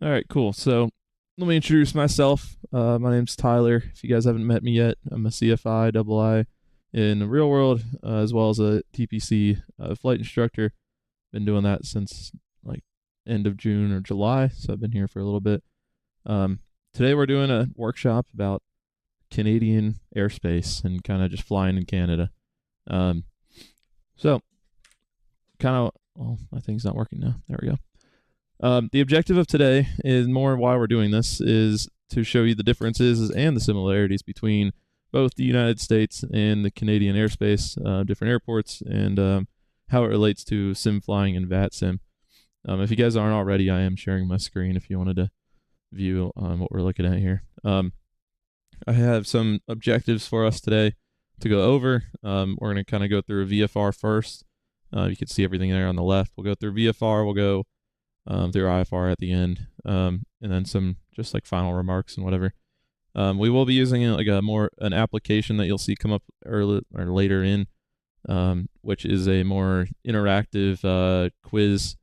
All right, cool. So let me introduce myself. My name's Tyler. If you guys haven't met me yet, I'm a CFI double I in the real world, as well as a TPC flight instructor. Been doing that since like end of June or July, so I've been here for a little bit. Um, Today we're doing a workshop about Canadian airspace and kind of just flying in Canada. Um, so kind of, well, my thing's not working now. There we go. The objective of today is more why we're doing this is to show you the differences and the similarities between both the United States and the Canadian airspace, different airports, and how it relates to sim flying and VAT sim. If you guys aren't already, I am sharing my screen if you wanted to view what we're looking at here. I have some objectives for us today to go over. We're going to kind of go through a VFR first. You can see everything there on the left. We'll go through VFR. We'll go through IFR at the end, and then some just like final remarks and whatever. We will be using like an application that you'll see come up early or later in, which is a more interactive quiz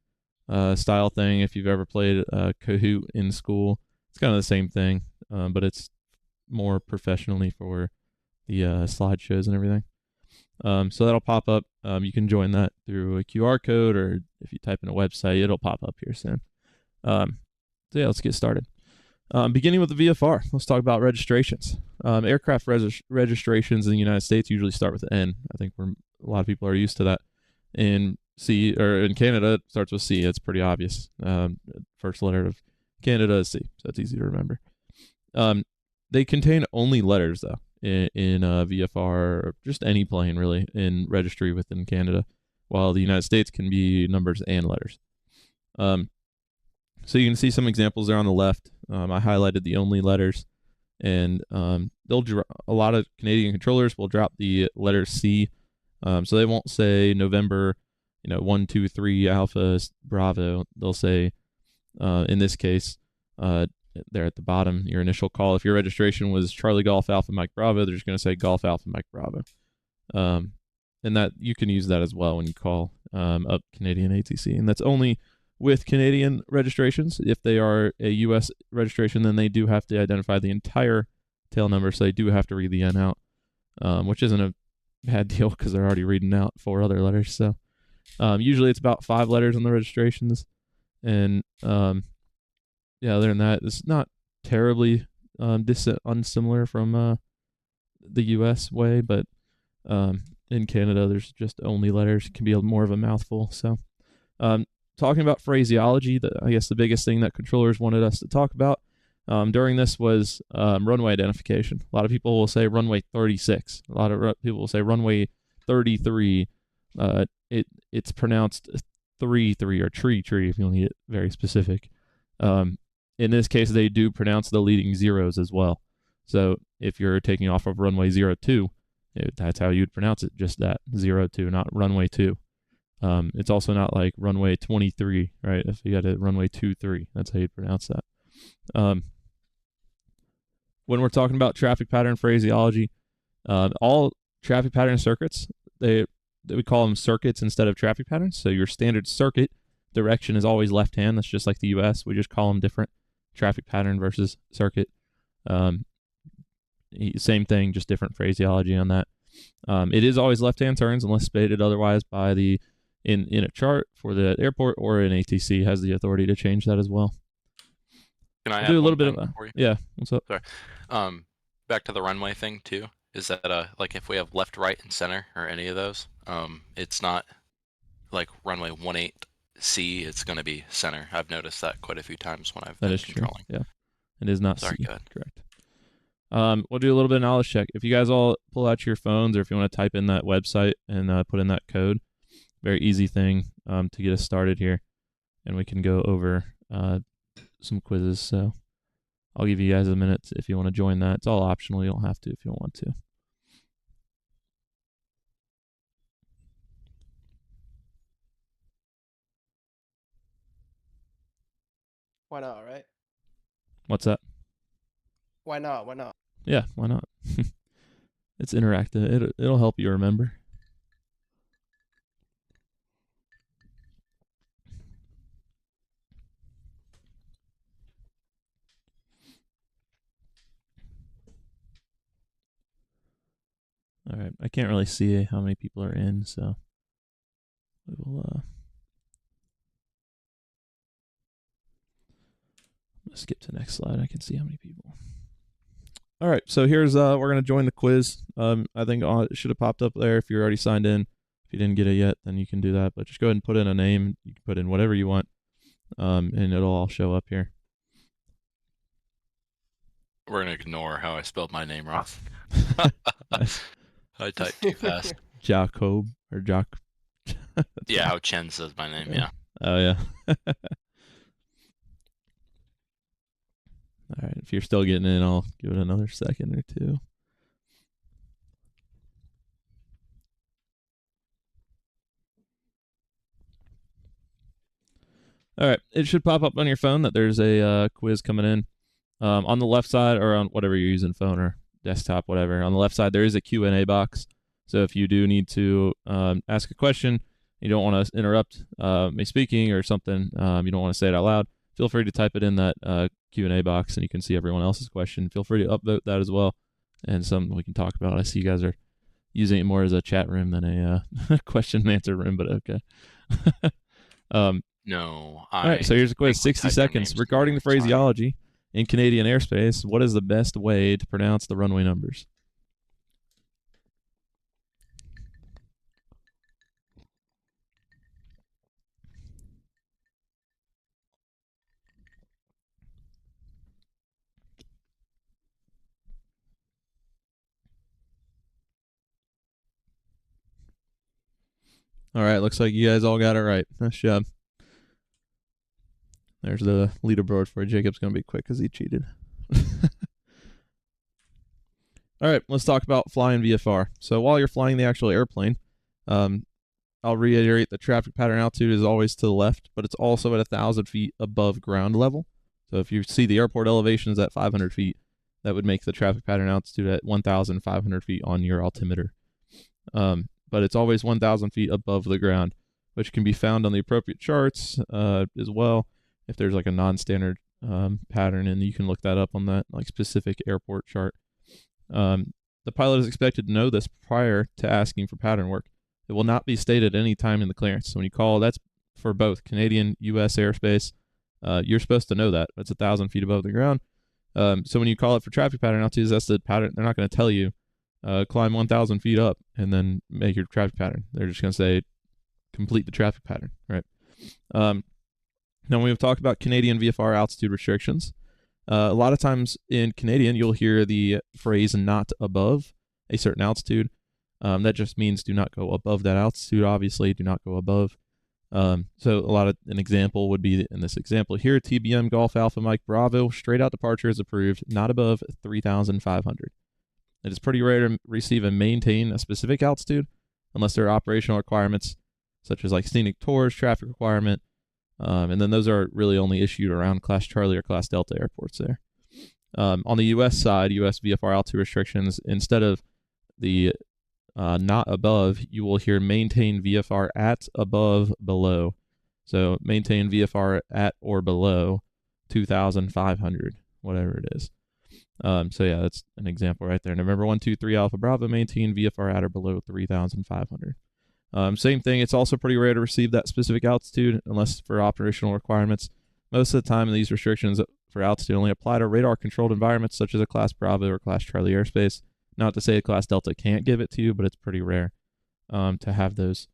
style thing. If you've ever played Kahoot in school, it's kind of the same thing, but it's more professionally for the slideshows and everything. So that'll pop up. You can join that through a QR code, or if you type in a website, it'll pop up here soon. So yeah, let's get started. Beginning with the VFR, let's talk about registrations. Aircraft registrations in the United States usually start with N. I think a lot of people are used to that. In in Canada, it starts with C. It's pretty obvious. First letter of Canada is C, so it's easy to remember. They contain only letters though in VFR or just any plane really in registry within Canada, while the United States can be numbers and letters. So you can see some examples there on the left. I highlighted the only letters, and a lot of Canadian controllers will drop the letter C, so they won't say November, 123 Alpha Bravo. They'll say, in this case, there at the bottom, your initial call. If your registration was Charlie Golf Alpha Mike Bravo, they're just going to say Golf Alpha Mike Bravo. And that you can use that as well when you call up Canadian ATC. And that's only with Canadian registrations. If they are a U.S. registration, then they do have to identify the entire tail number, so they do have to read the N out, which isn't a bad deal because they're already reading out 4 other letters. So usually it's about 5 letters on the registrations. And yeah, other than that, it's not terribly unsimilar from the U.S. way, but in Canada, there's just only letters. It can be more of a mouthful. So, talking about phraseology, I guess the biggest thing that controllers wanted us to talk about during this was runway identification. A lot of people will say runway 36. A lot of people will say runway 33. It's pronounced 3 or tree if you want to get very specific. In this case, they do pronounce the leading zeros as well. So if you're taking off of runway 02, that's how you'd pronounce it, just that 02, not runway 2. It's also not like runway 23, right? If you got a runway 23, that's how you'd pronounce that. When we're talking about traffic pattern phraseology, all traffic pattern circuits, we call them circuits instead of traffic patterns. So your standard circuit direction is always left hand. That's just like the US. We just call them different. Traffic pattern versus circuit. Same thing, just different phraseology on that. It is always left-hand turns unless stated otherwise by in a chart for the airport, or an ATC has the authority to change that as well. Can I We'll add do a one little bit thing of for you? yeah. What's up? Sorry. Back to the runway thing too. Is that like if we have left, right, and center, or any of those, it's not like runway 18C. It's going to be center. I've noticed that quite a few times when I've That been is true. controlling. Yeah, it is not Sorry, C. go ahead. Correct. We'll do a little bit of knowledge check. If you guys all pull out your phones, or if you want to type in that website and put in that code, very easy thing to get us started here, and we can go over some quizzes. So I'll give you guys a minute if you want to join that. It's all optional. You don't have to if you don't want to. Why not, right? What's that? Why not? Why not? Yeah, why not? It's interactive. It'll help you remember. right, I can't really see how many people are in, so we will skip to the next slide. I can see how many people. All right, so here's we're gonna join the quiz. I think it should have popped up there if you're already signed in. If you didn't get it yet, then you can do that. But just go ahead and put in a name. You can put in whatever you want, and it'll all show up here. We're gonna ignore how I spelled my name wrong. Nice. I typed too fast. Jacob or Jock. Yeah, how Chen says my name. Yeah. Oh yeah. All right, if you're still getting in, I'll give it another second or two. All right, it should pop up on your phone that there's a quiz coming in. On the left side, or on whatever you're using, phone or desktop, whatever. On the left side, there is a Q&A box. So if you do need to ask a question, you don't want to interrupt me speaking or something, you don't want to say it out loud, feel free to type it in that Q&A box, and you can see everyone else's question. Feel free to upvote that as well, and something we can talk about. I see you guys are using it more as a chat room than a question and answer room, but okay. No. All right, so here's a quiz. 60 seconds. Regarding the phraseology in Canadian airspace, what is the best way to pronounce the runway numbers? All right, looks like you guys all got it right. Nice job. There's the leaderboard for you. Jacob's going to be quick because he cheated. All right, let's talk about flying VFR. So while you're flying the actual airplane, I'll reiterate the traffic pattern altitude is always to the left, but it's also at 1,000 feet above ground level. So if you see the airport elevations at 500 feet, that would make the traffic pattern altitude at 1,500 feet on your altimeter. But it's always 1,000 feet above the ground, which can be found on the appropriate charts as well. If there's like a non-standard pattern, and you can look that up on that like specific airport chart. The pilot is expected to know this prior to asking for pattern work. It will not be stated any time in the clearance. So when you call, that's for both Canadian, U.S. airspace. You're supposed to know that. It's 1,000 feet above the ground. So when you call it for traffic pattern altitudes, that's the pattern. They're not going to tell you climb 1,000 feet up and then make your traffic pattern. They're just going to say complete the traffic pattern, right? Now we've talked about Canadian VFR altitude restrictions. A lot of times in Canadian, you'll hear the phrase "not above a certain altitude." That just means do not go above that altitude. Obviously, do not go above. So an example would be in this example here: TBM Golf Alpha Mike Bravo straight out departure is approved, not above 3,500. It is pretty rare to receive and maintain a specific altitude unless there are operational requirements such as like scenic tours, traffic requirement, and then those are really only issued around Class Charlie or Class Delta airports there. On the U.S. side, U.S. VFR altitude restrictions, instead of the not above, you will hear maintain VFR at, above, below. So maintain VFR at or below 2,500, whatever it is. So yeah, that's an example right there. November 123 Alpha Bravo, maintain VFR at or below 3,500. Same thing, it's also pretty rare to receive that specific altitude unless for operational requirements. Most of the time, these restrictions for altitude only apply to radar-controlled environments such as a Class Bravo or Class Charlie airspace. Not to say a Class Delta can't give it to you, but it's pretty rare to have those.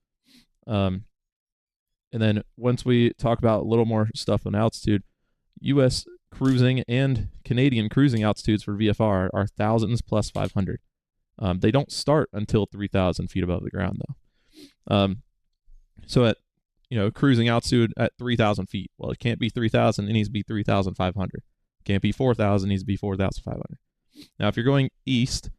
And then once we talk about a little more stuff on altitude, U.S. cruising and Canadian cruising altitudes for VFR are thousands plus 500. They don't start until 3,000 feet above the ground, though. So at cruising altitude at 3,000 feet, well, it can't be 3,000. It needs to be 3,500. Can't be 4,000. It needs to be 4,500. Now, if you're going east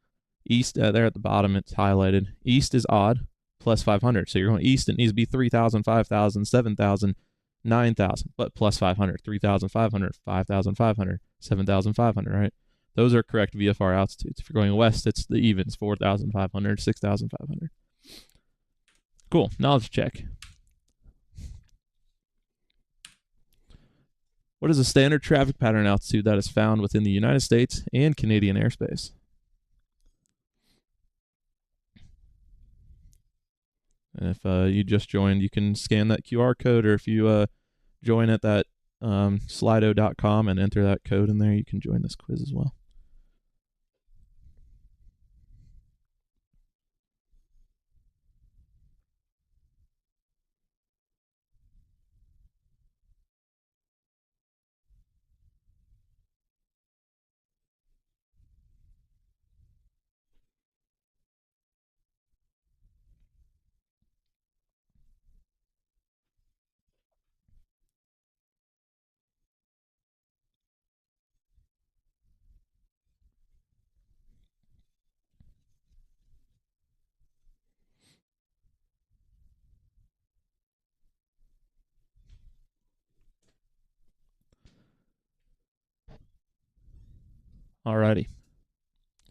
there at the bottom, it's highlighted. East is odd, plus 500. So you're going east, it needs to be 3,000, 5,000, 7,000, 9,000, but plus 500, 3,500, 5,500, 7,500, right? Those are correct VFR altitudes. If you're going west, it's the evens, 4,500, 6,500. Cool, knowledge check. What is a standard traffic pattern altitude that is found within the United States and Canadian airspace? And if you just joined, you can scan that QR code, or if you join at that slido.com and enter that code in there, you can join this quiz as well. Alrighty.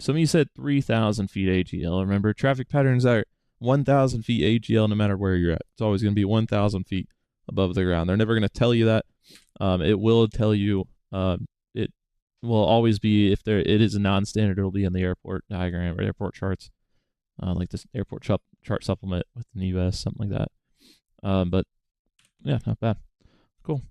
Some of you said 3,000 feet AGL. Remember, traffic patterns are 1,000 feet AGL no matter where you're at. It's always going to be 1,000 feet above the ground. They're never going to tell you that. It will tell you, it will always be, if it is a non-standard, it'll be in the airport diagram or airport charts, like this airport chart supplement within the US, something like that. But yeah, not bad. Cool.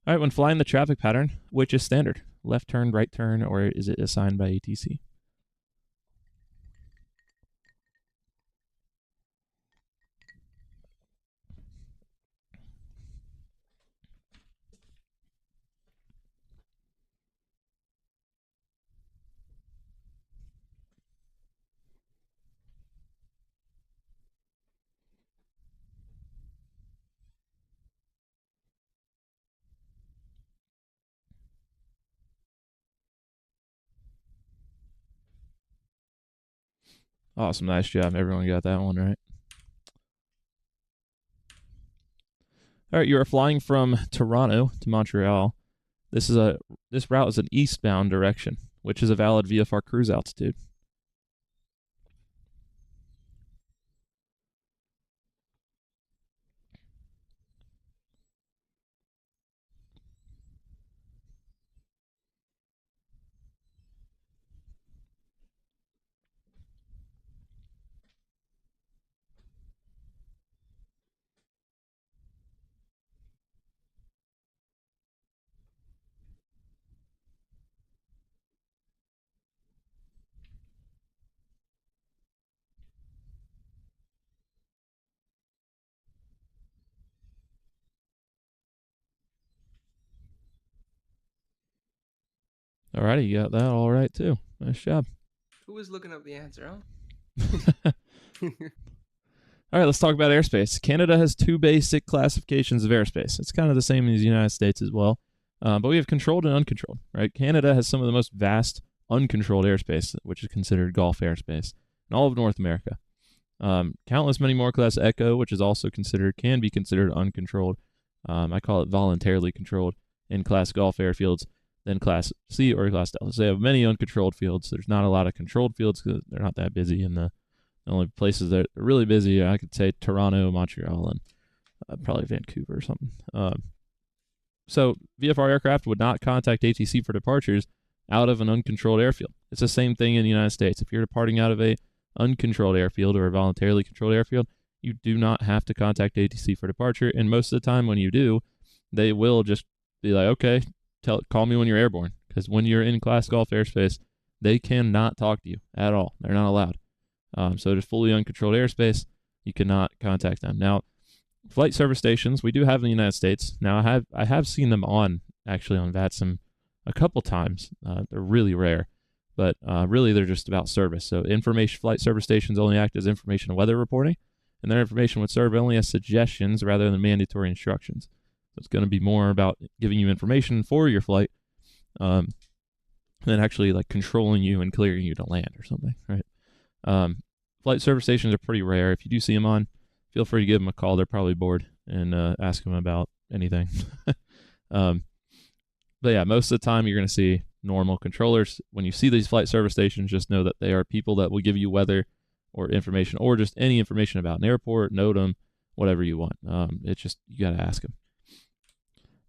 All right, when flying the traffic pattern, which is standard? Left turn, right turn, or is it assigned by ATC? Awesome, nice job. Everyone got that one right. All right, you are flying from Toronto to Montreal. This route is an eastbound direction, which is a valid VFR cruise altitude. Alrighty, you got that all right too. Nice job. Who was looking up the answer, All right, let's talk about airspace. Canada has two basic classifications of airspace. It's kind of the same as the United States as well, but we have controlled and uncontrolled, right? Canada has some of the most vast uncontrolled airspace, which is considered Gulf airspace, in all of North America. Countless many more class Echo, which is also can be considered uncontrolled. I call it voluntarily controlled in class Gulf airfields than class C or class Delta. So they have many uncontrolled fields. There's not a lot of controlled fields because they're not that busy. And the only places that are really busy, I could say Toronto, Montreal, and probably Vancouver or something. So VFR aircraft would not contact ATC for departures out of an uncontrolled airfield. It's the same thing in the United States. If you're departing out of a uncontrolled airfield or a voluntarily controlled airfield, you do not have to contact ATC for departure. And most of the time when you do, they will just be like, okay, call me when you're airborne. Because when you're in class Gulf airspace, they cannot talk to you at all. They're not allowed. So it is fully uncontrolled airspace. You cannot contact them. Now, flight service stations we do have in the United States. Now, I have seen them on VATSIM a couple times. They're really rare, but really they're just about service. So flight service stations only act as information and weather reporting, and their information would serve only as suggestions rather than mandatory instructions. So it's going to be more about giving you information for your flight than actually like controlling you and clearing you to land or something, right? Flight service stations are pretty rare. If you do see them on, feel free to give them a call. They're probably bored, and ask them about anything. But yeah, most of the time you're going to see normal controllers. When you see these flight service stations, just know that they are people that will give you weather or information or just any information about an airport, NOTAM, whatever you want. It's just, you got to ask them.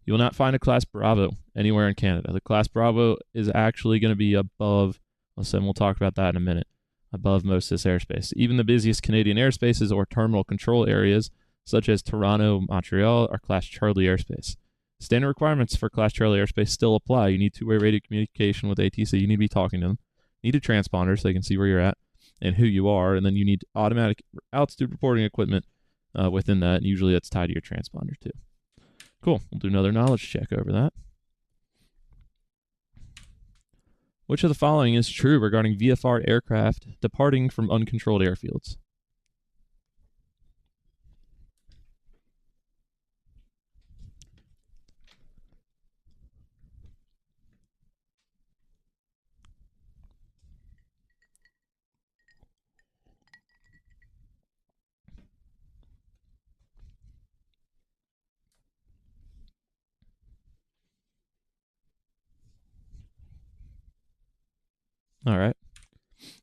You will not find a Class Bravo anywhere in Canada. The Class Bravo is actually going to be above, and we'll talk about that in a minute. above most of this airspace. Even the busiest Canadian airspaces or terminal control areas, such as Toronto, Montreal, are Class Charlie airspace. Standard requirements for Class Charlie airspace still apply. You need two-way radio communication with ATC. You need to be talking to them. You need a transponder so they can see where you're at and who you are, and then you need automatic altitude reporting equipment within that. And usually that's tied to your transponder too. Cool. We'll do another knowledge check over that. Which of the following is true regarding VFR aircraft departing from uncontrolled airfields? All right.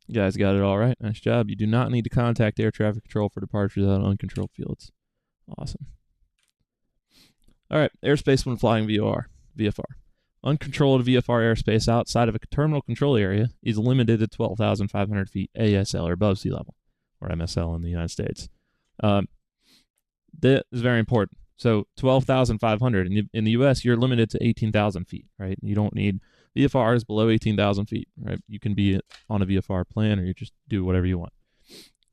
You guys got it all right. Nice job. You do not need to contact air traffic control for departures out of uncontrolled fields. Awesome. All right. Airspace when flying VFR. Uncontrolled VFR airspace outside of a terminal control area is limited to 12,500 feet ASL or above sea level, or MSL in the United States. That is very important. So 12,500. In the U.S., you're limited to 18,000 feet, right? You don't need VFRs below 18,000 feet, right? You can be on a VFR plan or you just do whatever you want.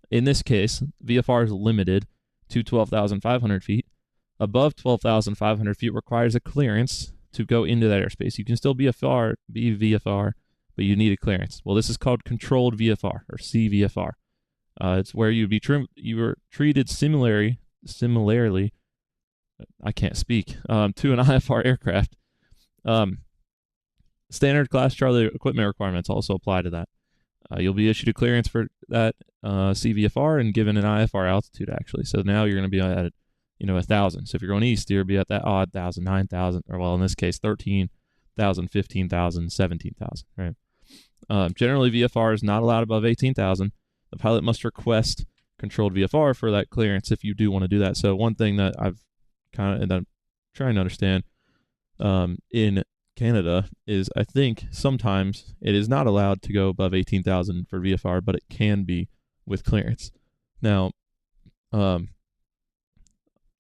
In this case, VFR is limited to 12,500 feet. Above 12,500 feet requires a clearance to go into that airspace. You can still be VFR, but you need a clearance. Well, this is called controlled VFR or CVFR. It's where you were treated similarly, I can't speak, to an IFR aircraft. Standard Class Charlie equipment requirements also apply to that. You'll be issued a clearance for that CVFR and given an IFR altitude, actually. So now you're going to be at 1,000. So if you're going east, you'll be at that odd 1,000, 9,000, or well, in this case, 13,000, 15,000, 17,000, right? Generally, VFR is not allowed above 18,000. The pilot must request controlled VFR for that clearance if you do want to do that. So one thing that I'm trying to understand in Canada is I think sometimes it is not allowed to go above 18,000 for VFR, but it can be with clearance. Now, I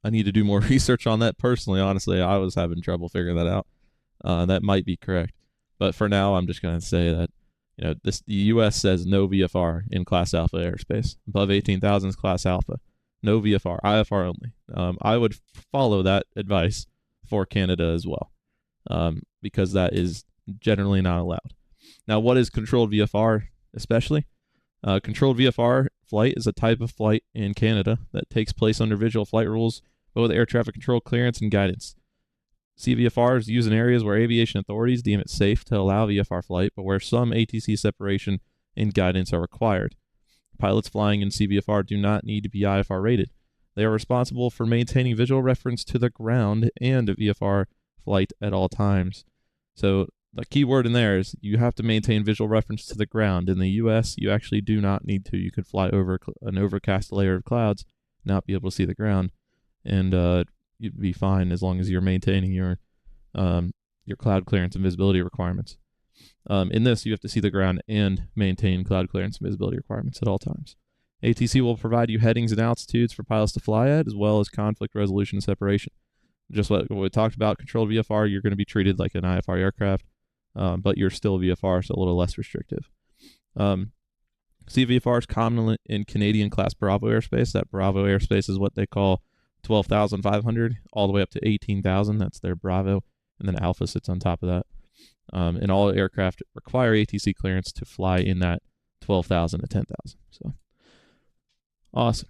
need to do more research on that personally. Honestly, I was having trouble figuring that out. That might be correct, but for now, I'm just going to say that the U.S. says no VFR in Class Alpha airspace. Above 18,000 is Class Alpha. No VFR, IFR only. I would follow that advice for Canada as well, because that is generally not allowed. Now, what is controlled VFR especially? Controlled VFR flight is a type of flight in Canada that takes place under visual flight rules, but with air traffic control clearance and guidance. CVFR is used in areas where aviation authorities deem it safe to allow VFR flight, but where some ATC separation and guidance are required. Pilots flying in CVFR do not need to be IFR rated. They are responsible for maintaining visual reference to the ground and VFR flight at all times. So the key word in there is you have to maintain visual reference to the ground. In the U.S., you actually do not need to. You could fly over an overcast layer of clouds, not be able to see the ground, and you'd be fine as long as you're maintaining your cloud clearance and visibility requirements. In this, you have to see the ground and maintain cloud clearance and visibility requirements at all times. ATC will provide you headings and altitudes for pilots to fly at, as well as conflict resolution and separation. Just what we talked about, controlled VFR, you're going to be treated like an IFR aircraft, but you're still VFR, so a little less restrictive. CVFR is common in Canadian Class Bravo airspace. That Bravo airspace is what they call 12,500 all the way up to 18,000. That's their Bravo, and then Alpha sits on top of that. And all aircraft require ATC clearance to fly in that 12,000 to 10,000. So awesome.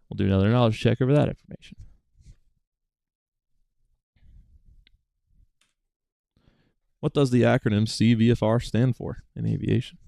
We'll do another knowledge check over that information. What does the acronym CVFR stand for in aviation?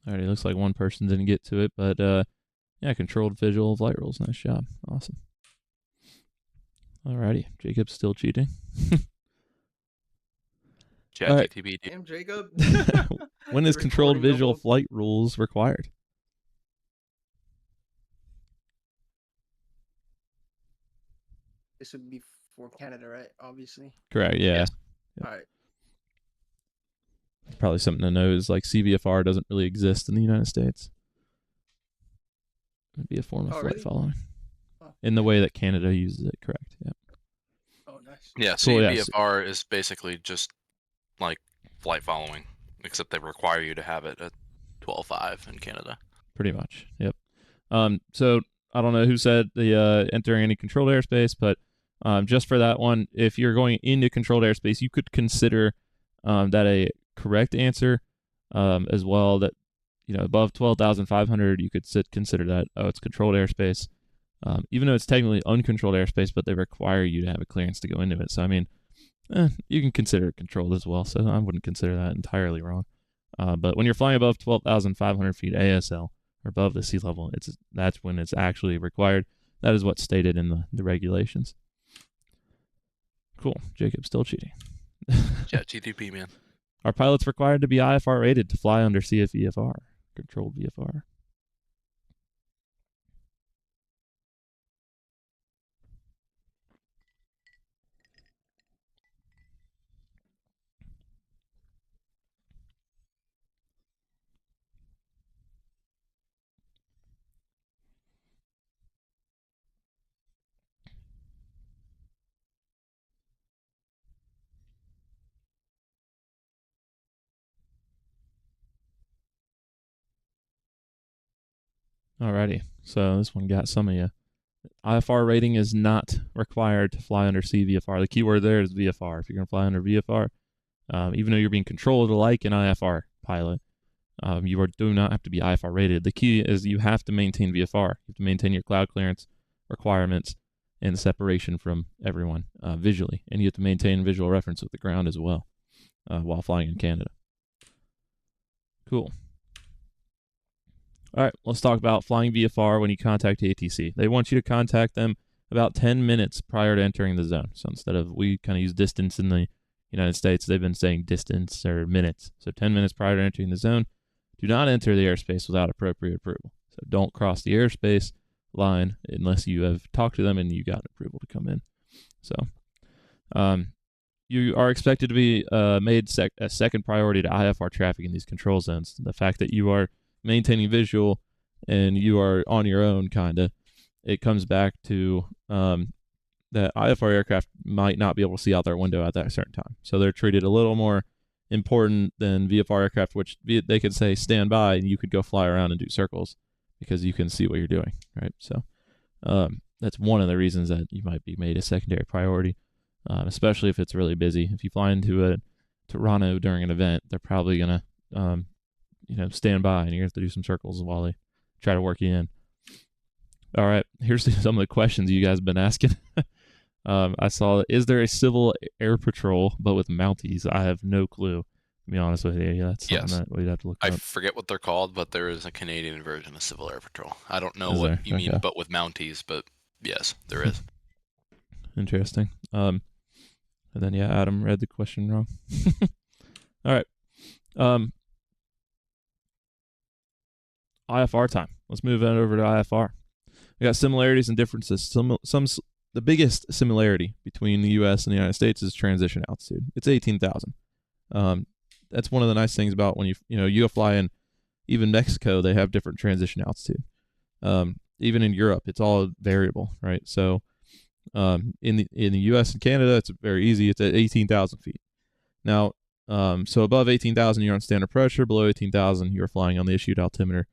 Alrighty, looks like one person didn't get to it, but yeah, controlled visual flight rules. Nice job. Awesome. Alrighty, Jacob's still cheating. All right. ChatGTP. Damn, Jacob. When is controlled Recording the visual whole- flight rules required? This would be for Canada, right? Obviously. Correct. Yeah. Yes. Yep. All right. Probably something to know is like CVFR doesn't really exist in the United States. It'd be a form of Oh, flight really? following Oh, in the way that Canada uses it. Correct. Yeah. oh, nice. Yeah, Cool, yes. CVFR is basically just like flight following, except they require you to have it at 12.5 in Canada. Pretty much. Yep. So I don't know who said the entering any controlled airspace, but just for that one, if you're going into controlled airspace, you could consider that a correct answer as well. That above 12,500, you could consider that it's controlled airspace, even though it's technically uncontrolled airspace, but they require you to have a clearance to go into it. So I mean, you can consider it controlled as well. So I wouldn't consider that entirely wrong. But when you're flying above 12,500 feet ASL or above the sea level, that's when it's actually required. That is what's stated in the regulations. Cool. Jacob's still cheating. ChatGTP, man. Are pilots required to be IFR rated to fly under CVFR, controlled VFR? Alrighty, so this one got some of you. IFR rating is not required to fly under CVFR. The keyword there is VFR. If you're going to fly under VFR, even though you're being controlled like an IFR pilot, you do not have to be IFR rated. The key is you have to maintain VFR. You have to maintain your cloud clearance requirements and separation from everyone visually. And you have to maintain visual reference with the ground as well while flying in Canada. Cool. All right, let's talk about flying VFR when you contact ATC. They want you to contact them about 10 minutes prior to entering the zone. So instead of, we kind of use distance in the United States, they've been saying distance or minutes. So 10 minutes prior to entering the zone, do not enter the airspace without appropriate approval. So don't cross the airspace line unless you have talked to them and you got approval to come in. So you are expected to be made a second priority to IFR traffic in these control zones. The fact that you are maintaining visual and you are on your own, kind of, it comes back to that IFR aircraft might not be able to see out their window at that certain time. So they're treated a little more important than VFR aircraft, which they could say stand by and you could go fly around and do circles because you can see what you're doing, right? So that's one of the reasons that you might be made a secondary priority, especially if it's really busy. If you fly into Toronto during an event, they're probably going to stand by and you're going to have to do some circles while they try to work you in. All right, here's some of the questions you guys have been asking. I saw, is there a civil air patrol but with Mounties? I have no clue, to be honest with you. That's something that we'd have to look I up. forget what they're called, but there is a Canadian version of Civil Air Patrol. I don't know Is what there? you mean, Okay. but with Mounties, but yes, there is. Interesting. And then, yeah, Adam read the question wrong. All right. IFR time. Let's move on over to IFR. We got similarities and differences. The biggest similarity between the U.S. and the United States is transition altitude. It's 18,000. That's one of the nice things about when you go fly in, even Mexico, they have different transition altitude. Even in Europe, it's all variable, right? So in the U.S. and Canada, it's very easy. It's at 18,000 feet. Now, so above 18,000, you're on standard pressure. Below 18,000, you're flying on the issued altimeter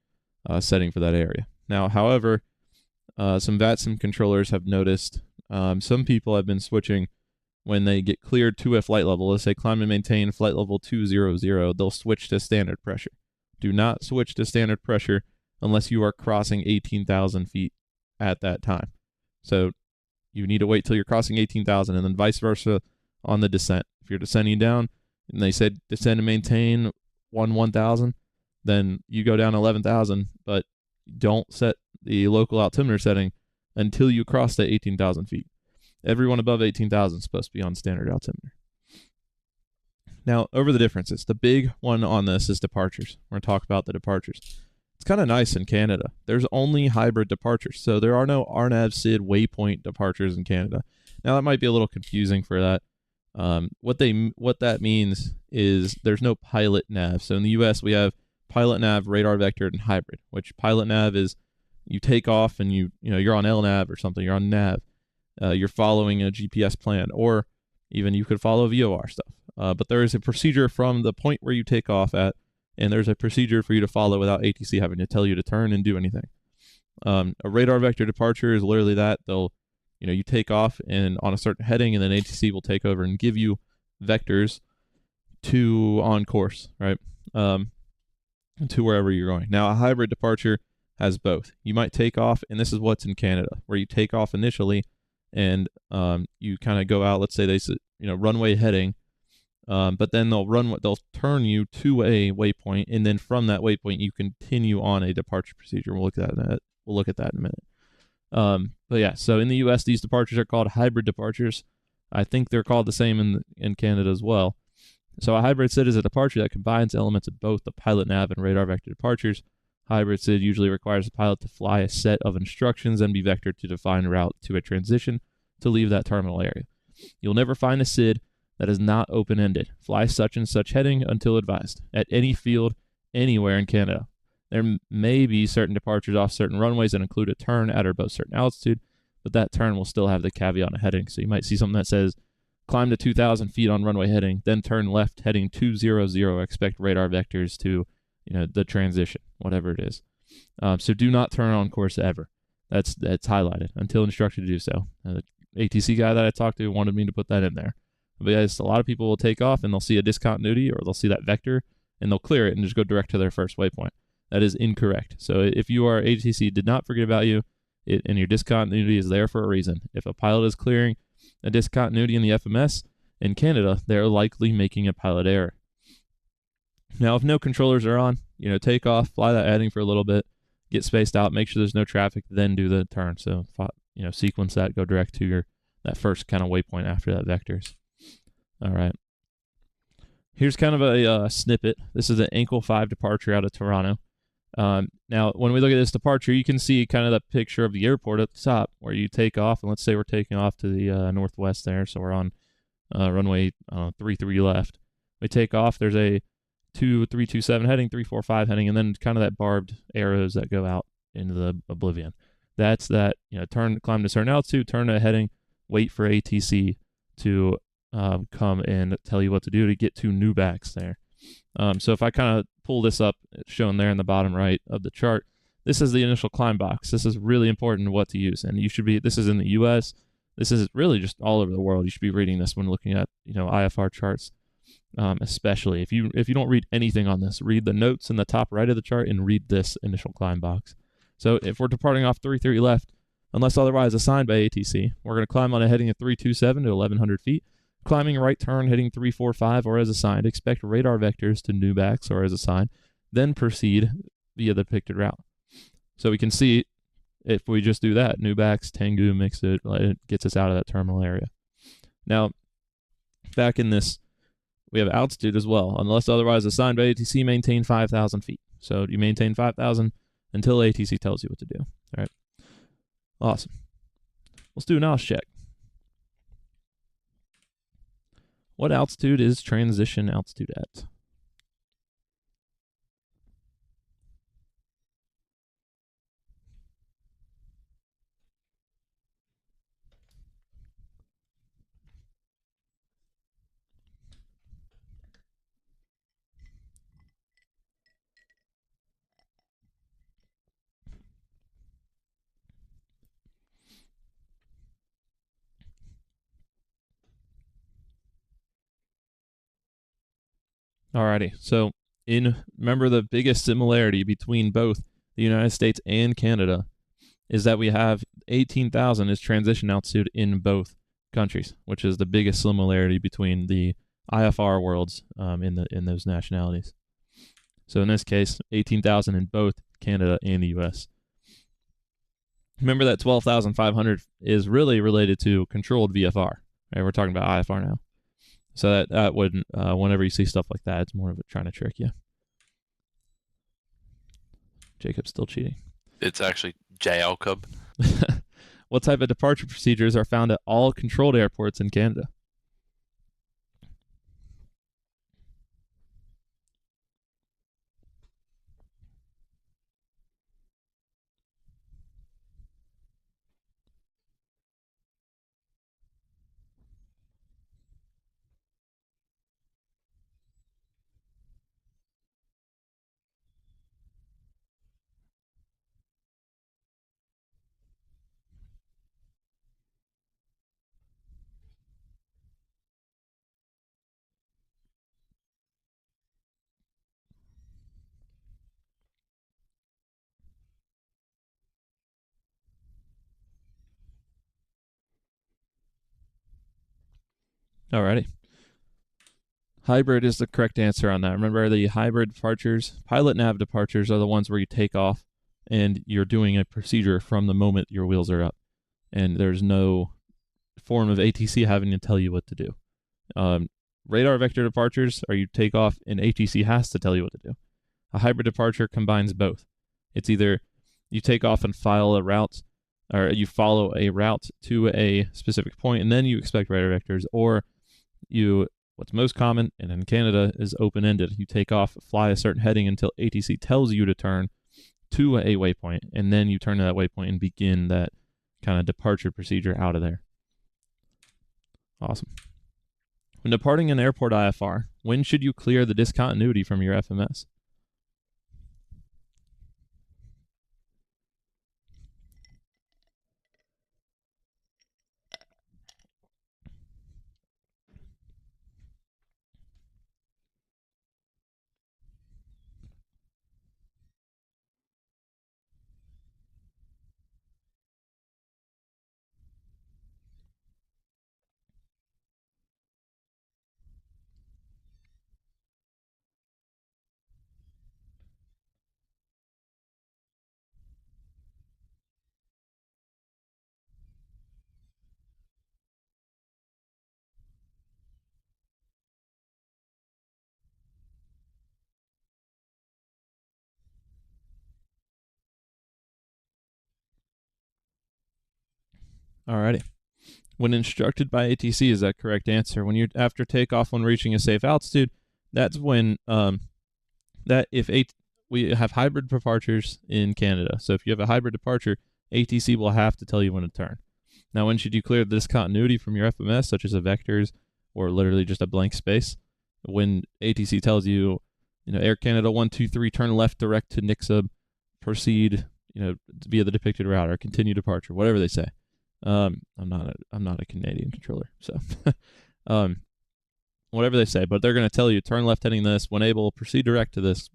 setting for that area. Now, however, some VATSIM controllers have noticed some people have been switching when they get cleared to a flight level. Let's say climb and maintain flight level 200, they'll switch to standard pressure. Do not switch to standard pressure unless you are crossing 18,000 feet at that time. So you need to wait till you're crossing 18,000 and then vice versa on the descent. If you're descending down and they said descend and maintain 1,000, then you go down 11,000, but don't set the local altimeter setting until you cross that 18,000 feet. Everyone above 18,000 is supposed to be on standard altimeter. Now, over the differences, the big one on this is departures. We're going to talk about the departures. It's kind of nice in Canada. There's only hybrid departures, so there are no RNAV SID waypoint departures in Canada. Now, that might be a little confusing for that. What that means is there's no pilot nav. So in the U.S., we have pilot nav, radar vectored, and hybrid, which pilot nav is you take off and you're on LNAV or something, you're on nav. You're following a GPS plan, or even you could follow VOR stuff. But there is a procedure from the point where you take off at, and there's a procedure for you to follow without ATC having to tell you to turn and do anything. A radar vector departure is literally that. You take off and on a certain heading, and then ATC will take over and give you vectors to on course, right? To wherever you're going. Now, a hybrid departure has both. You might take off, and this is what's in Canada, where you take off initially, and you kind of go out. Let's say they said, runway heading, but then they'll turn you to a waypoint, and then from that waypoint you continue on a departure procedure. We'll look at that in a minute. But yeah, so in the U.S. these departures are called hybrid departures. I think they're called the same in Canada as well. So a hybrid SID is a departure that combines elements of both the pilot nav and radar vector departures. Hybrid SID usually requires the pilot to fly a set of instructions and be vectored to define route to a transition to leave that terminal area. You'll never find a SID that is not open-ended. Fly such and such heading until advised at any field anywhere in Canada. There may be certain departures off certain runways that include a turn at or above certain altitude, but that turn will still have the caveat of heading. So you might see something that says climb to 2,000 feet on runway heading, then turn left heading 200. Expect radar vectors to, the transition, whatever it is. So do not turn on course ever. That's highlighted until instructed to do so. The ATC guy that I talked to wanted me to put that in there. But yes, a lot of people will take off and they'll see a discontinuity or they'll see that vector and they'll clear it and just go direct to their first waypoint. That is incorrect. So if you are ATC, did not forget about you, and your discontinuity is there for a reason. If a pilot is clearing a discontinuity in the FMS in Canada, they're likely making a pilot error. Now, if no controllers are on, take off, fly that heading for a little bit, get spaced out, make sure there's no traffic, then do the turn. So, sequence that, go direct to that first kind of waypoint after that vectors. All right. Here's kind of a snippet. This is an Ankle 5 departure out of Toronto. Now, when we look at this departure, you can see kind of that picture of the airport at the top where you take off, and let's say we're taking off to the northwest there, so we're on runway 33 left. We take off, there's a 2327 heading, 345 heading, and then kind of that barbed arrows that go out into the oblivion. That's that, climb to certain altitude, turn to heading, wait for ATC to come and tell you what to do to get to newbacks there. So if I kind of pull this up, it's shown there in the bottom right of the chart. This is the initial climb box. This is really important what to use. And this is in the US. This is really just all over the world. You should be reading this when looking at, IFR charts, especially. If you don't read anything on this, read the notes in the top right of the chart and read this initial climb box. So if we're departing off 330 left, unless otherwise assigned by ATC, we're going to climb on a heading of 327 to 1100 feet. Climbing right turn, heading 345 or as assigned. Expect radar vectors to newbacks or as assigned. Then proceed via the depicted route. So we can see if we just do that, newbacks, Tengu, mix it gets us out of that terminal area. Now, back in this, we have altitude as well. Unless otherwise assigned by ATC, maintain 5,000 feet. So you maintain 5,000 until ATC tells you what to do. All right. Awesome. Let's do a NOS check. What altitude is transition altitude at? Alrighty, so remember the biggest similarity between both the United States and Canada is that we have 18,000 is transition altitude in both countries, which is the biggest similarity between the IFR worlds in those nationalities. So in this case, 18,000 in both Canada and the U.S. Remember that 12,500 is really related to controlled VFR. Right? We're talking about IFR now. So that wouldn't, whenever you see stuff like that, it's more of it trying to trick you. Jacob's still cheating. It's actually JL Cub. What type of departure procedures are found at all controlled airports in Canada? Alrighty. Hybrid is the correct answer on that. Remember, the hybrid departures, pilot nav departures, are the ones where you take off and you're doing a procedure from the moment your wheels are up. And there's no form of ATC having to tell you what to do. Radar vector departures are you take off and ATC has to tell you what to do. A hybrid departure combines both. It's either you take off and file a route, or you follow a route to a specific point and then you expect radar vectors, or what's most common, and in Canada, is open-ended. You take off, fly a certain heading until ATC tells you to turn to a waypoint, and then you turn to that waypoint and begin that kind of departure procedure out of there. Awesome. When departing an airport IFR, when should you clear the discontinuity from your FMS? Alrighty. When instructed by ATC is that correct answer. When you're after takeoff when reaching a safe altitude, that's when we have hybrid departures in Canada. So if you have a hybrid departure, ATC will have to tell you when to turn. Now, when should you clear the discontinuity from your FMS, such as a vectors or literally just a blank space? When ATC tells you, Air Canada 123, turn left direct to Nixub, proceed, via the depicted route or continue departure, whatever they say. I'm not a Canadian controller, so whatever they say, but they're going to tell you turn left heading this, when able, proceed direct to this,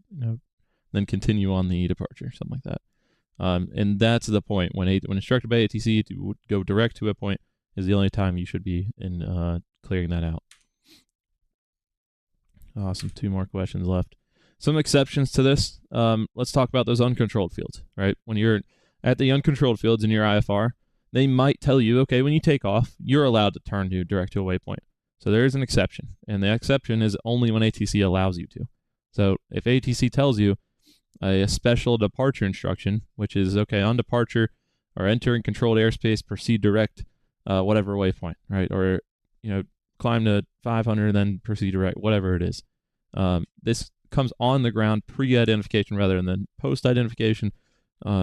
then continue on the departure, something like that. And that's the point when instructed by ATC to go direct to a point is the only time you should be in clearing that out. Awesome. 2 more questions left. Some exceptions to this. Let's talk about those uncontrolled fields, right? When you're at the uncontrolled fields in your IFR, they might tell you, okay, when you take off, you're allowed to turn direct to a waypoint. So there is an exception, and the exception is only when ATC allows you to. So if ATC tells you a special departure instruction, which is, okay, on departure or entering controlled airspace, proceed direct, whatever waypoint, right? Or, climb to 500, then proceed direct, whatever it is. This comes on the ground pre-identification rather than post-identification.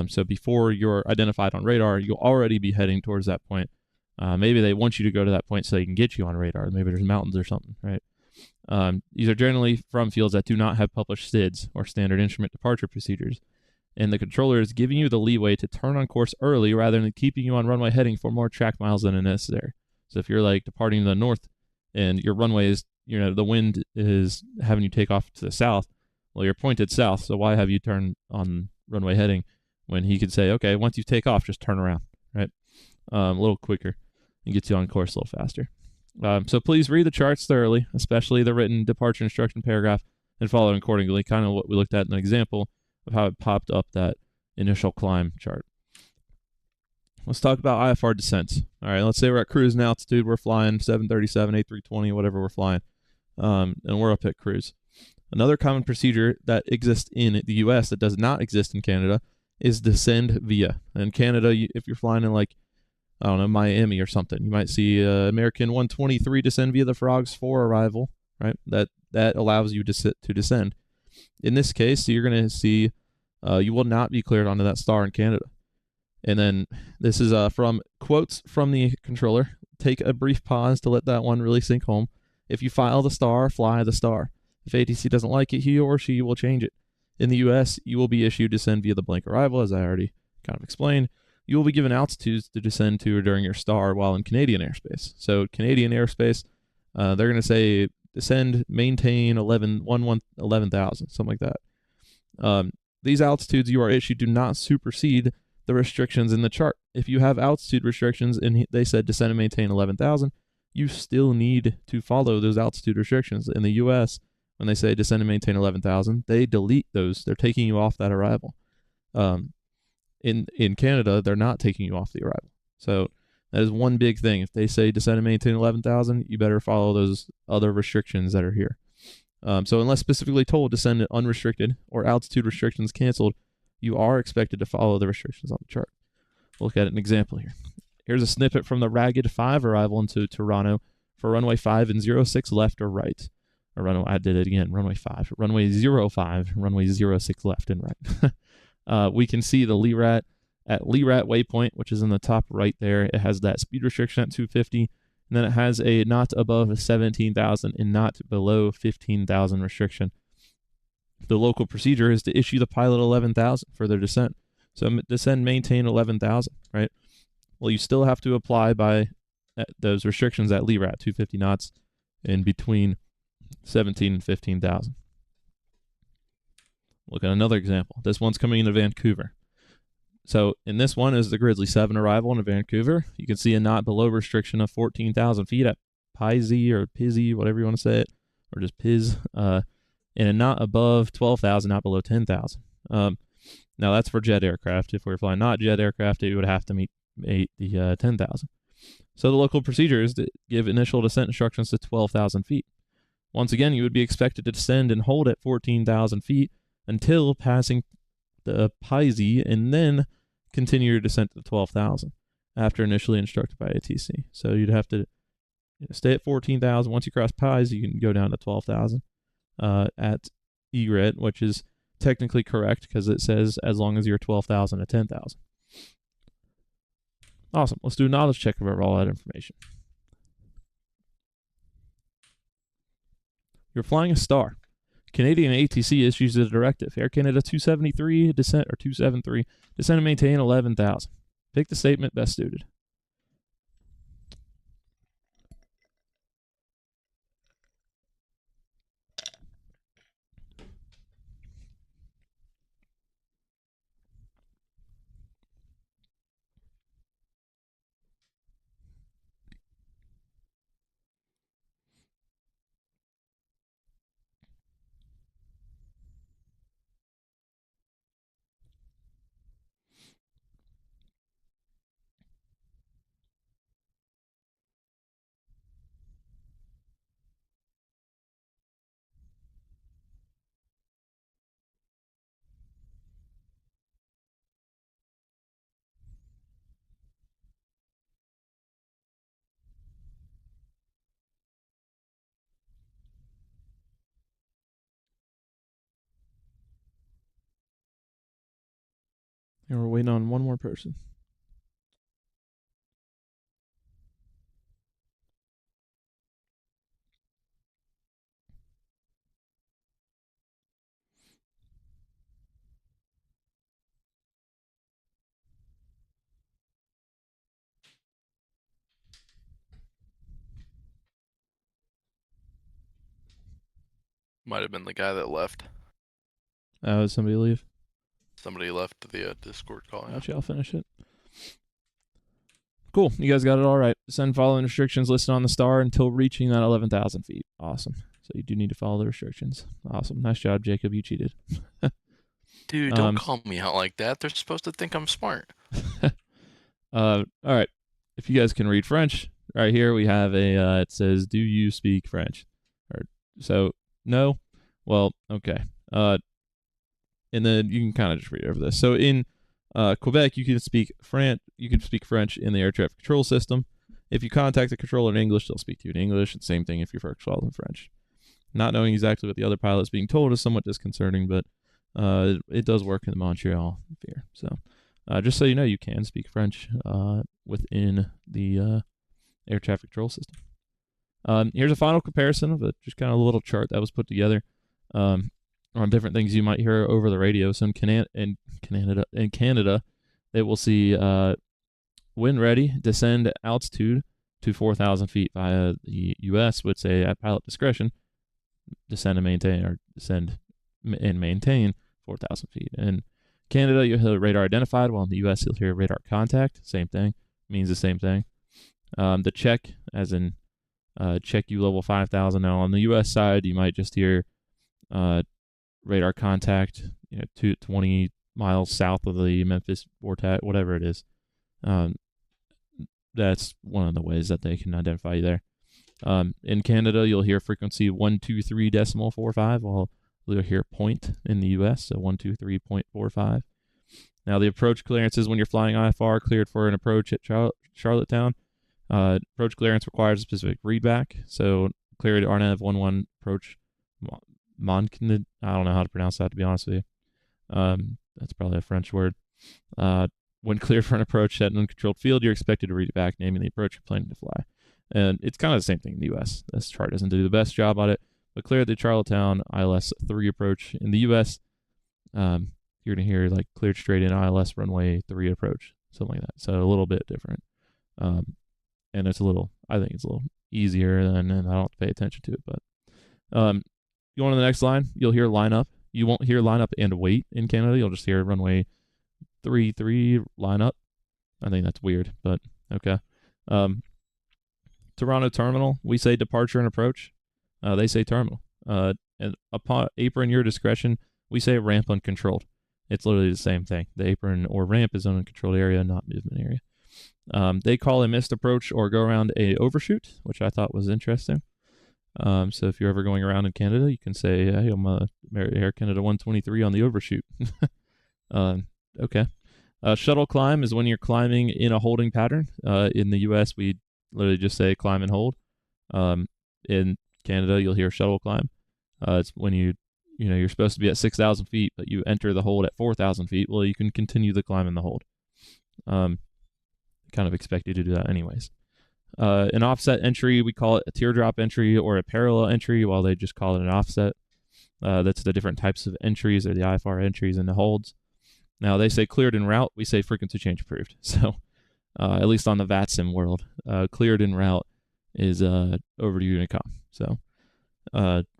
So before you're identified on radar, you'll already be heading towards that point. Maybe they want you to go to that point so they can get you on radar. Maybe there's mountains or something, right? These are generally from fields that do not have published SIDs or standard instrument departure procedures. And the controller is giving you the leeway to turn on course early rather than keeping you on runway heading for more track miles than is necessary. So if you're like departing to the north and your runway is, the wind is having you take off to the south, well, you're pointed south, so why have you turn on runway heading when he could say, okay, once you take off, just turn around, right? A little quicker and gets you on course a little faster. So please read the charts thoroughly, especially the written departure instruction paragraph. and follow accordingly, kind of what we looked at in the example of how it popped up that initial climb chart. Let's talk about IFR descents. All right, let's say we're at cruise and altitude. We're flying 737, A320, whatever we're flying, and we're up at cruise. Another common procedure that exists in the U.S. that does not exist in Canada is descend via. In Canada, if you're flying in like, I don't know, Miami or something, you might see American 123 descend via the frogs for arrival, right? That allows you to descend. In this case, you're going to see you will not be cleared onto that star in Canada. And then this is from quotes from the controller. Take a brief pause to let that one really sink home. If you file the star, fly the star. If ATC doesn't like it, he or she will change it. In the U.S., you will be issued descend via the blank arrival, as I already kind of explained. You will be given altitudes to descend to during your star while in Canadian airspace. So Canadian airspace, they're going to say descend, maintain 11,000, something like that. These altitudes you are issued do not supersede the restrictions in the chart. If you have altitude restrictions and they said descend and maintain 11,000, you still need to follow those altitude restrictions. In the U.S., when they say descend and maintain 11,000, they delete those. They're taking you off that arrival. In Canada, they're not taking you off the arrival. So that is one big thing. If they say descend and maintain 11,000, you better follow those other restrictions that are here. So unless specifically told descend unrestricted or altitude restrictions canceled, you are expected to follow the restrictions on the chart. We'll look at an example here. Here's a snippet from the Ragged 5 arrival into Toronto for runway 5 and 06 left or right. Or runway, I did it again, runway 5. Runway 05, runway 06 left and right. We can see the LERAT at LERAT waypoint, which is in the top right there. It has that speed restriction at 250, and then it has a not above 17,000 and not below 15,000 restriction. The local procedure is to issue the pilot 11,000 for their descent. So descend, maintain 11,000, right? Well, you still have to apply by those restrictions at LERAT, 250 knots, in between 17 and 15,000. Look at another example. This one's coming into Vancouver. So in this one is the Grizzly 7 arrival in Vancouver. You can see a not below restriction of 14,000 feet at PIZ or PIZzy, whatever you want to say it, or just PIZ. And a not above 12,000, not below 10,000. Now that's for jet aircraft. If we were flying not jet aircraft, it would have to meet the 10,000. So the local procedure is to give initial descent instructions to 12,000 feet. Once again, you would be expected to descend and hold at 14,000 feet until passing the PIZ and then continue your descent to 12,000 after initially instructed by ATC. So you'd have to stay at 14,000. Once you cross PIZ, you can go down to 12,000. At EGRET, which is technically correct because it says as long as you're 12,000 to 10,000. Awesome. Let's do a knowledge check of all that information. You're flying a star. Canadian ATC issues a directive. Air Canada 273 descent or 273 descend and maintain 11,000. Pick the statement best suited. And we're waiting on one more person. Might have been the guy that left. Did somebody leave? Somebody left the Discord call. Yeah. Actually, I'll finish it. Cool. You guys got it all right. Descend following restrictions listed on the star until reaching that 11,000 feet. Awesome. So you do need to follow the restrictions. Awesome. Nice job, Jacob. You cheated. Dude, don't call me out like that. They're supposed to think I'm smart. All right. If you guys can read French, right here we have a. It says, "Do you speak French?" So no. Well, okay. And then you can kind of just read over this. So in Quebec, you can speak French in the air traffic control system. If you contact the controller in English, they'll speak to you in English. And same thing if you're first called in French. Not knowing exactly what the other pilot's being told is somewhat disconcerting, but it does work in the Montreal sphere. So just so you know, you can speak French within the air traffic control system. Here's a final comparison of just kind of a little chart that was put together on different things you might hear over the radio. So in Canada, they will see when ready, descend altitude to 4,000 feet. Via the U.S. would say at pilot discretion, descend and maintain 4,000 feet. In Canada, you'll hear radar identified, while in the U.S. you'll hear radar contact. Same thing, means the same thing. The check, as in check you level 5,000. Now on the U.S. side, you might just hear radar contact, 20 miles south of the Memphis vortex, whatever it is. That's one of the ways that they can identify you there. In Canada, you'll hear frequency 123.45, while you'll hear point in the U.S., so 123.45. Now, the approach clearances when you're flying IFR cleared for an approach at Charlottetown. Approach clearance requires a specific readback, so cleared RNAV 11 approach Moncnid. I don't know how to pronounce that, to be honest with you. That's probably a French word. When cleared for an approach at an uncontrolled field, you're expected to read it back, naming the approach you're planning to fly. And it's kind of the same thing in the U.S. This chart doesn't do the best job on it, but cleared the Charlottetown ILS 3 approach. In the U.S., you're going to hear like cleared straight in ILS runway 3 approach, something like that. So a little bit different. And I think it's a little easier, and I don't have to pay attention to it. But you go on to the next line, you'll hear line up. You won't hear line up and wait in Canada. You'll just hear runway 3 line up. I think that's weird, but okay. Toronto terminal, we say departure and approach. They say terminal. And upon apron your discretion, we say ramp uncontrolled. It's literally the same thing. The apron or ramp is an uncontrolled area, not movement area. They call a missed approach or go around a overshoot, which I thought was interesting. So if you're ever going around in Canada, you can say, hey, I'm Air Canada 123 on the overshoot. Okay. Shuttle climb is when you're climbing in a holding pattern. In the U.S., we literally just say climb and hold. In Canada, you'll hear shuttle climb. It's when you're supposed to be at 6,000 feet, but you enter the hold at 4,000 feet. Well, you can continue the climb and the hold. Kind of expect you to do that anyways. An offset entry, we call it a teardrop entry or a parallel entry, while they just call it an offset. That's the different types of entries, or the IFR entries and the holds. Now, they say cleared en route, we say frequency change approved. So, at least on the VATSIM world, cleared en route is over to Unicom. So,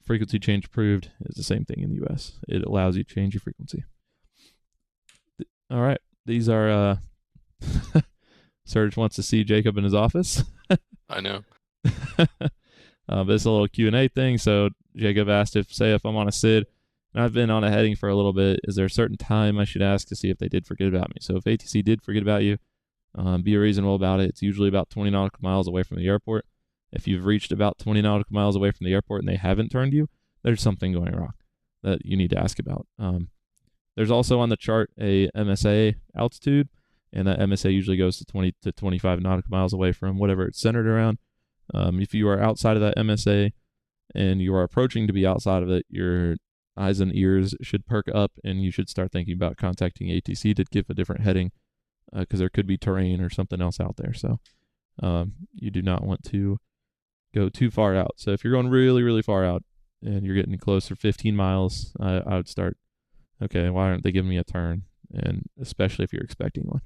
frequency change approved is the same thing in the U.S. It allows you to change your frequency. All right. These are... Serge wants to see Jacob in his office. I know. But it's a little Q&A thing. So Jacob asked if I'm on a SID, and I've been on a heading for a little bit, is there a certain time I should ask to see if they did forget about me? So if ATC did forget about you, be reasonable about it. It's usually about 20 nautical miles away from the airport. If you've reached about 20 nautical miles away from the airport and they haven't turned you, there's something going wrong that you need to ask about. There's also on the chart a MSA altitude, and that MSA usually goes to 20 to 25 nautical miles away from whatever it's centered around. If you are outside of that MSA and you are approaching to be outside of it, your eyes and ears should perk up, and you should start thinking about contacting ATC to give a different heading, because there could be terrain or something else out there. So you do not want to go too far out. So if you're going really, really far out and you're getting close to 15 miles, I would start, okay, why aren't they giving me a turn? And especially if you're expecting one.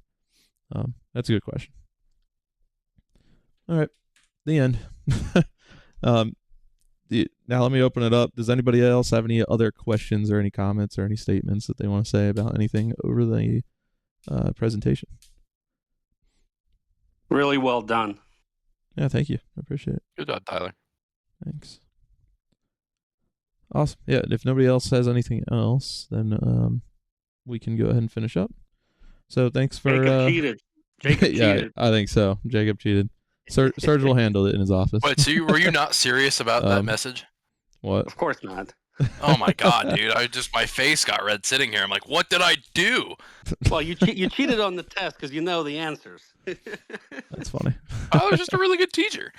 That's a good question. All right, the end. Now let me open it up. Does anybody else have any other questions or any comments or any statements that they want to say about anything over the presentation? Really well done. Yeah, thank you. I appreciate it. Good job, Tyler. Thanks. Awesome. Yeah, if nobody else has anything else, then we can go ahead and finish up. So thanks for Jacob cheated. Jacob yeah, cheated. I think so. Jacob cheated. Serge will handle it in his office. Wait, so were you not serious about that message? What? Of course not. Oh my god, dude! My face got red sitting here. I'm like, what did I do? Well, you cheated on the test because you know the answers. That's funny. I was just a really good teacher.